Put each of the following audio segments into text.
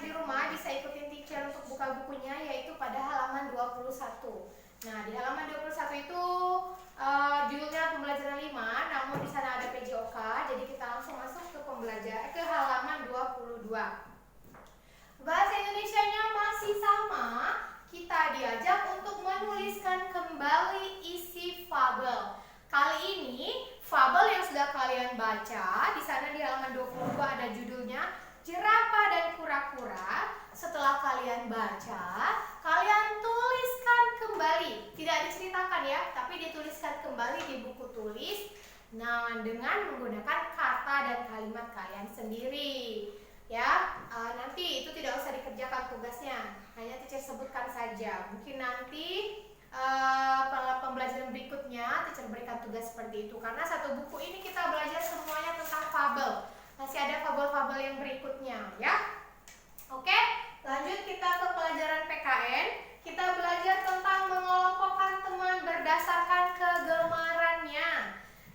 di rumah bisa ikutin teacher untuk buka bukunya, yaitu pada halaman 21. Nah, di halaman 21 itu judulnya pembelajaran 5, namun di sana ada PJOK, jadi kita langsung masuk ke halaman 22. Bahasa Indonesianya masih sama, kita diajak untuk menuliskan kembali isi fabel. Kali ini fabel yang sudah kalian baca, di sana di halaman 22 ada judulnya Jerapah dan Kura-Kura. Setelah kalian baca, kalian tuliskan kembali. Tidak diceritakan ya, tapi dituliskan kembali di buku tulis. Nah, dengan menggunakan kata dan kalimat kalian sendiri. Ya, nanti itu tidak usah dikerjakan tugasnya, hanya teacher sebutkan saja. Mungkin nanti pembelajaran berikutnya teacher berikan tugas seperti itu, karena satu buku ini kita belajar semuanya tentang fabel. Masih ada fabel-fabel yang berikutnya ya. Oke, lanjut kita ke pelajaran PKN. Kita belajar tentang mengelompokkan teman berdasarkan kegemarannya.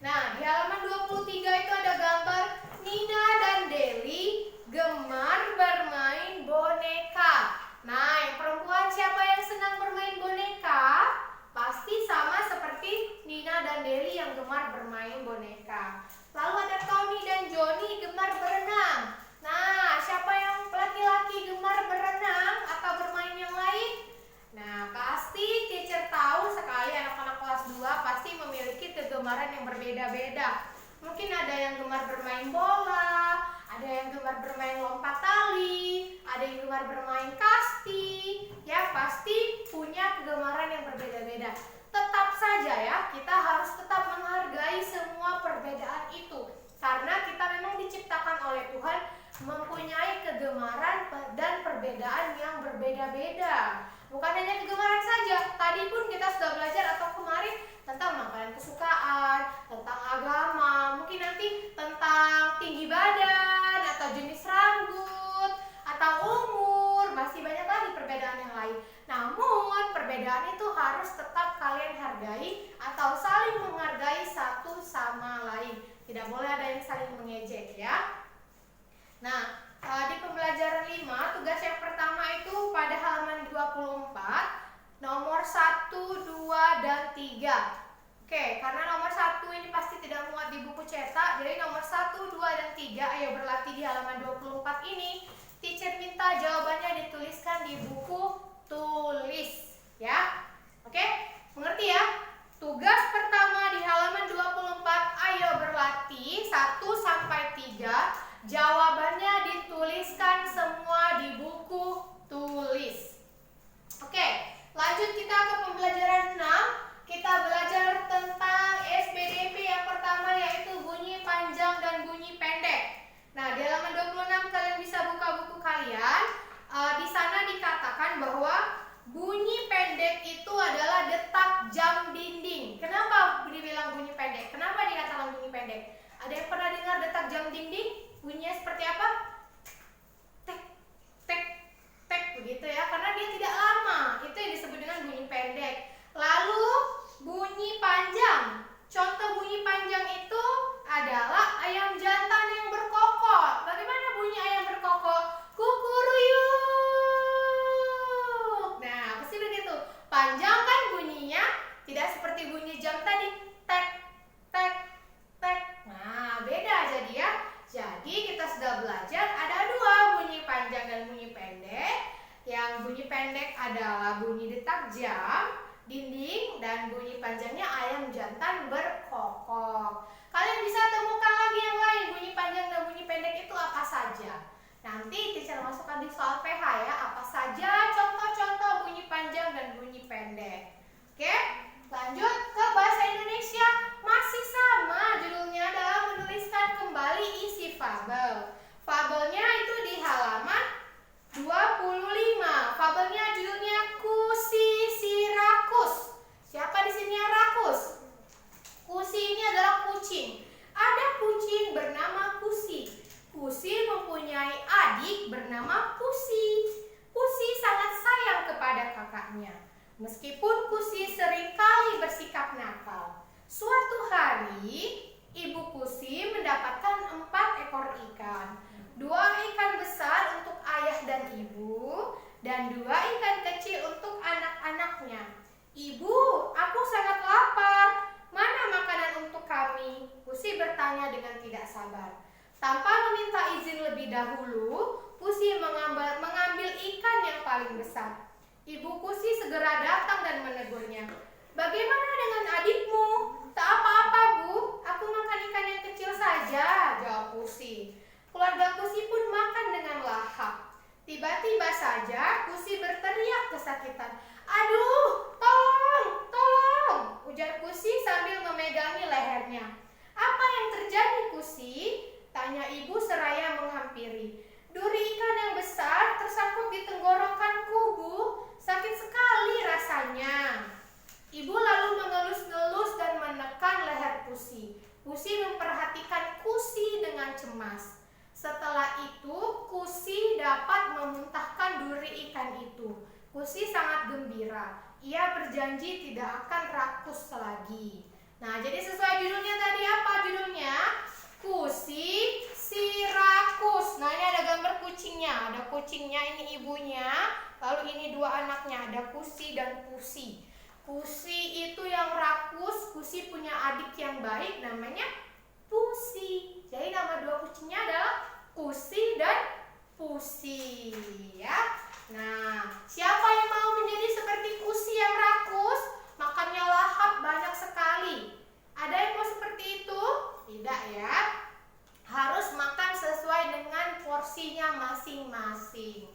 Nah, di halaman 23 itu ada gambar Nina dan Deli gemar bermain boneka. Nah, yang perempuan siapa yang senang bermain boneka? Pasti sama seperti Nina dan Deli yang gemar bermain boneka. Lalu ada Tony dan Johnny gemar berenang. Nah, siapa yang laki-laki gemar berenang atau bermain yang lain? Nah, pasti teacher tahu sekali anak-anak kelas 2 pasti memiliki kegemaran yang berbeda-beda. Mungkin ada yang gemar bermain bola, ada yang gemar bermain lompat tali, ada yang gemar bermain kasti. Ya, pasti punya kegemaran yang berbeda-beda. Tetap saja ya, kita harus tetap menghargai semua perbedaan itu. Karena kita memang diciptakan oleh Tuhan mempunyai kegemaran dan perbedaan yang berbeda-beda. Bukan hanya kegemaran saja. Tadi pun kita sudah belajar atau kemarin tentang makanan kesukaan, tentang agama, mungkin nanti tentang tinggi badan atau jenis rambut atau umur, masih banyak lagi perbedaan yang lain. Namun perbedaan itu harus tetap kalian hargai atau saling menghargai satu sama lain. Tidak boleh ada yang saling mengejek ya. Nah, di pembelajaran 5, tugas yang pertama itu pada halaman 24, nomor 1, 2, dan 3. Oke, karena nomor 1 ini pasti tidak muat di buku cetak, jadi nomor 1, 2, dan 3, ayo berlatih di halaman 24 ini. Teacher minta jawabannya dituliskan di buku tulis, ya. Oke, mengerti ya? Tugas pertama di halaman 24, ayo berlatih 1 sampai 3. Jawabannya dituliskan semua di buku tulis. Oke, lanjut kita ke pembelajaran 6. Kita belajar tentang SPDP yang pertama, yaitu bunyi panjang dan bunyi pendek. Nah, di halaman 26 kalian bisa buka buku kalian. Di sana dikatakan bahwa bunyi pendek itu adalah detak jam dinding. Kenapa dibilang bunyi pendek? Kenapa dikatakan bunyi pendek? Ada yang pernah dengar detak jam dinding? Bunyinya seperti apa? Tek, tek, tek begitu ya, karena dia tidak lama. Itu yang disebut dengan bunyi pendek. Lalu bunyi panjang. Contoh bunyi panjang itu adalah ayam jantan yang berkokok. Bagaimana bunyi ayam berkokok? Kukuruyuk. Nah, pasti begitu. Panjang kan bunyinya, tidak seperti bunyi jam tadi. Tek, tek, tek. Nah, beda jadi ya. Jadi kita sudah belajar ada dua, bunyi panjang dan bunyi pendek. Yang bunyi pendek adalah bunyi detak jam dinding, dan bunyi panjangnya ayam jantan berkokok. Kalian bisa temukan lagi yang lain, bunyi panjang dan bunyi pendek itu apa saja. Nanti teacher masukkan di soal PH ya, apa saja contoh-contoh bunyi panjang dan bunyi pendek. Oke, lanjut ke bahasa Indonesia. Masih sama, judulnya adalah menuliskan kembali isi fabel. Fabelnya itu di halaman 25. Fabelnya judulnya Kusi si Rakus. Siapa di sini yang rakus? Kusi ini adalah kucing. Ada kucing bernama Kusi. Kusi mempunyai adik bernama Pusi. Pusi sangat sayang kepada kakaknya. Meskipun Pusi seringkali bersikap nakal. Suatu hari, Ibu Pusi mendapatkan 4 ekor ikan. 2 ikan besar untuk ayah dan ibu. dan 2 ikan kecil untuk anak-anaknya. Ibu, aku sangat lapar. Mana makanan untuk kami? Pusi bertanya dengan tidak sabar. Tanpa meminta izin lebih dahulu, Pusi mengambil ikan yang paling besar. Ibu Pusi segera datang dan menegurnya. Bagaimana dengan adikmu? Tak apa-apa, Bu. Aku makan ikan yang kecil saja, jawab Pusi. Keluarga Pusi pun makan dengan lahap. Tiba-tiba saja Pusi berteriak kesakitan. Aduh, tolong, tolong, ujar Pusi sambil memegangi lehernya. Apa yang terjadi, Pusi? Tanya ibu seraya menghampiri. Duri ikan yang besar tersangkut di tenggorokanku, Bu. Sakit sekali rasanya. Ibu lalu mengelus-ngelus dan menekan leher Pusi. Pusi memperhatikan Kusi dengan cemas. Setelah itu, Kusi dapat memuntahkan duri ikan itu. Kusi sangat gembira. Ia berjanji tidak akan rakus lagi. Nah, jadi sesuai judulnya tadi apa judulnya? Kusi si rakus. Nah, ini ada gambar kucingnya. Ada kucingnya, ini ibunya. Lalu ini 2 anaknya, ada Kusi dan Pusi. Kusi itu yang rakus. Kusi punya adik yang baik, namanya Pusi. Jadi nama 2 kucingnya adalah Kusi dan Pusi, ya. Nah, siapa yang mau menjadi seperti Kusi yang rakus? Makannya lahap banyak sekali. Ada yang mau seperti itu? Tidak, ya. Harus makan sesuai dengan porsinya masing-masing.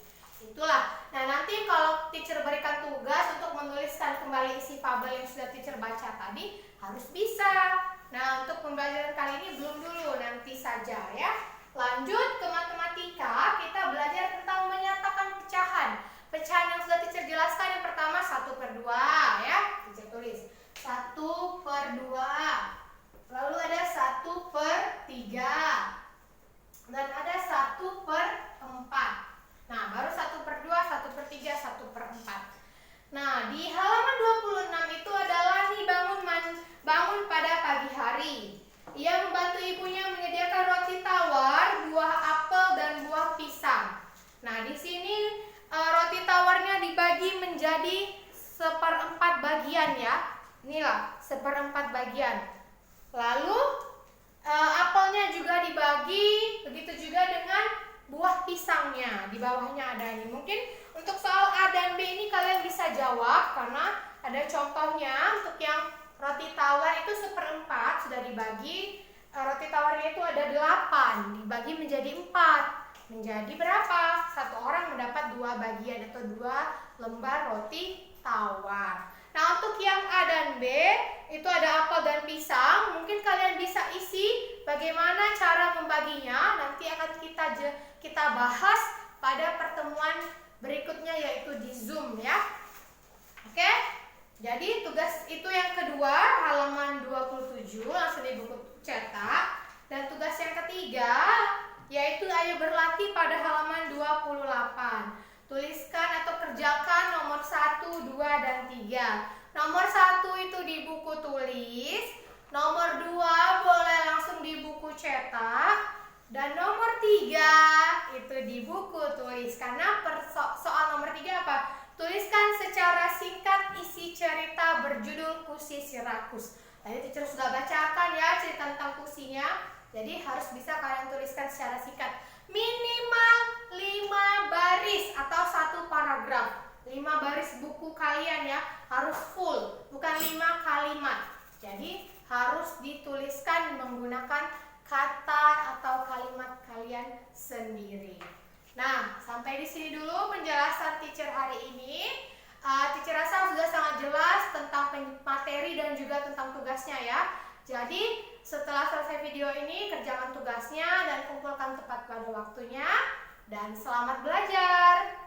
Itulah. Nah, nanti kalau teacher berikan tugas untuk menuliskan kembali isi fabel yang sudah teacher baca tadi, harus bisa. Nah, untuk pembelajaran kali ini belum dulu, nanti saja, ya. Lanjut ke matematika, kita belajar tentang menyatakan pecahan. Pecahan yang sudah teacher jelaskan yang pertama 1/2, ya. Teacher tulis 1/2. Lalu ada 1/3. Dan ada 1/4. Nah, baru 1/2, 1/3, 1/4. Nah, di halaman 26 itu adalah nih bangun pada pagi hari. Ia membantu ibunya menyediakan roti tawar, buah apel, dan buah pisang. Nah, di sini roti tawarnya dibagi menjadi 1/4 bagian, ya. Inilah 1/4 bagian. Lalu apelnya juga dibagi, begitu juga dengan buah pisangnya. Di bawahnya ada ini. Mungkin untuk soal A dan B ini kalian bisa jawab karena ada contohnya. Untuk yang roti tawar itu 1/4 sudah dibagi. Roti tawarnya itu ada 8, dibagi menjadi 4. Menjadi berapa? 1 orang mendapat 2 bagian atau 2 lembar roti tawar. Nah, untuk yang A dan B itu ada apel dan pisang. Mungkin kalian bisa isi bagaimana cara membaginya. Nanti akan kita bahas pada pertemuan berikutnya, yaitu di Zoom, ya. Oke? Jadi tugas itu yang kedua, halaman 27, langsung di buku cetak. Dan tugas yang ketiga yaitu ayo berlatih pada halaman 28. Tuliskan atau kerjakan nomor 1, 2, dan 3. Nomor 1 itu di buku tulis, nomor 2 boleh langsung di buku cetak, dan nomor 3 itu di buku tulis. Karena soal nomor 3 apa? Tuliskan secara singkat isi cerita berjudul Kusi si rakus. Tadi teacher sudah bacakan, ya, cerita tentang kusinya. Jadi harus bisa kalian tuliskan secara singkat. Minimal 5 baris atau 1 paragraf. 5 baris buku kalian, ya, harus full, bukan 5 kalimat. Jadi harus dituliskan menggunakan kata atau kalimat kalian sendiri. Nah, sampai di sini dulu penjelasan teacher hari ini. Teacher rasa sudah sangat jelas tentang materi dan juga tentang tugasnya, ya. Jadi setelah selesai video ini, kerjakan tugasnya dan kumpulkan tepat pada waktunya. Dan selamat belajar!